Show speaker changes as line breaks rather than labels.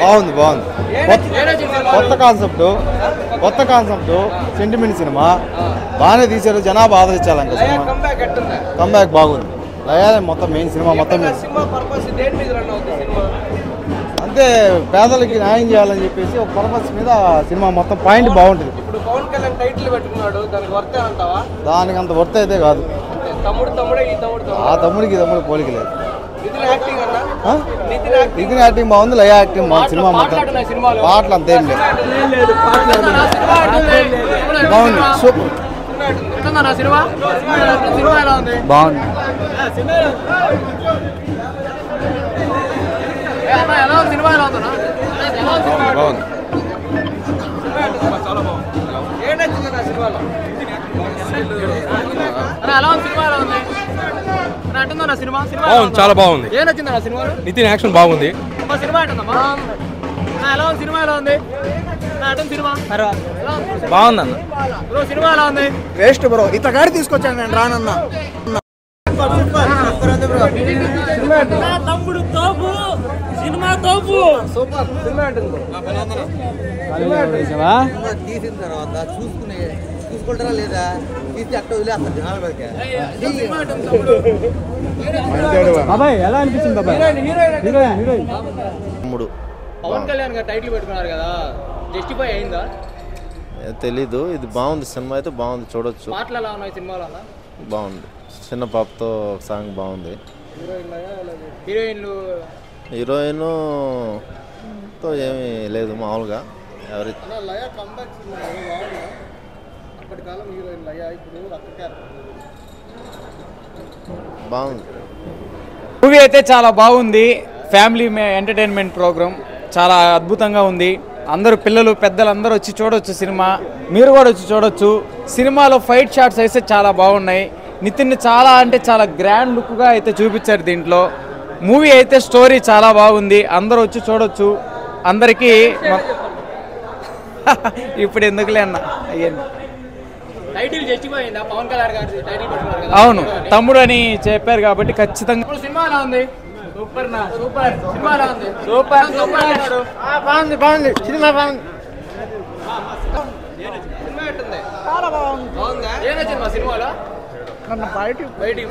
బాగుంది బాగుంది. కొత్త కాన్సెప్ట్ సెంటిమెంట్ సినిమా బాగానే తీశారు. జనాభా ఆదరించాలి. ఇంకా సినిమా కంబ్యాక్ బాగుంది. లయాలే మొత్తం మెయిన్ సినిమా మొత్తం అంతే. పేదలకి న్యాయం చేయాలని చెప్పేసి ఒక పర్పస్ మీద సినిమా మొత్తం పాయింట్ బాగుంటుంది. దానికి అంత వర్త్ అయితే కాదు. ఆ తమ్ముడికి పోలిక లేదు. నితిన్ యాక్టింగ్ బాగుంది. లయ యాక్టింగ్ బాగుంది. సినిమా మొత్తం పాటలు అంతేం లేదు. బాగుంది. సూపర్ బాగుంది.
చాలా బాగుంది. నితిన్ యాక్షన్ బాగుంది. బాగుందన్న.
Waste bro. ఇతగాడి తీసుకొచ్చాను నేను రానన్నా.
తమ్ముడు తోపు సినిమా తోపు సూపర్ సినిమా
తీసిన తర్వాత చూసుకుంటారా లేదా తీసి అట్ట వదిలేస్తారు జనాల మీదకి.
ఎలా అనిపించింది
తమ్ముడు?
పవన్ కళ్యాణ్ గారు టైటిల్ పెట్టుకున్నారు కదా, జస్టిఫై అయిందా?
తెలీదు. ఇది బాగుంది. సినిమా అయితే బాగుంది, చూడొచ్చు.
పాటలు ఎలా ఉన్నాయి సినిమాలో?
బాగుంది. చిన్న పాపతో సాంగ్ బాగుంది. హీరోయిన్తో ఏమీ లేదు, మామూలుగా ఎవరి బాగుంది.
మూవీ అయితే చాలా బాగుంది. ఫ్యామిలీ ఎంటర్టైన్మెంట్ ప్రోగ్రామ్ చాలా అద్భుతంగా ఉంది. అందరూ పిల్లలు పెద్దలు అందరూ వచ్చి చూడొచ్చు సినిమా. మీరు కూడా వచ్చి చూడొచ్చు. సినిమాలో ఫైట్ షాట్స్ అయితే చాలా బాగున్నాయి. నితిన్ చాలా అంటే చాలా గ్రాండ్ లుక్గా అయితే చూపించారు దీంట్లో. మూవీ అయితే స్టోరీ చాలా బాగుంది. అందరూ వచ్చి చూడొచ్చు. అందరికీ ఇప్పుడు ఎందుకులే అన్న అయ్యండి. అవును, తమ్ముడు అని చెప్పారు కాబట్టి ఖచ్చితంగా.
సూపర్ సూపర్
సూపర్
బాగుంది. బాగుంది సినిమా బాగుంది.
చాలా బాగుంది. సినిమాలో
బయటికి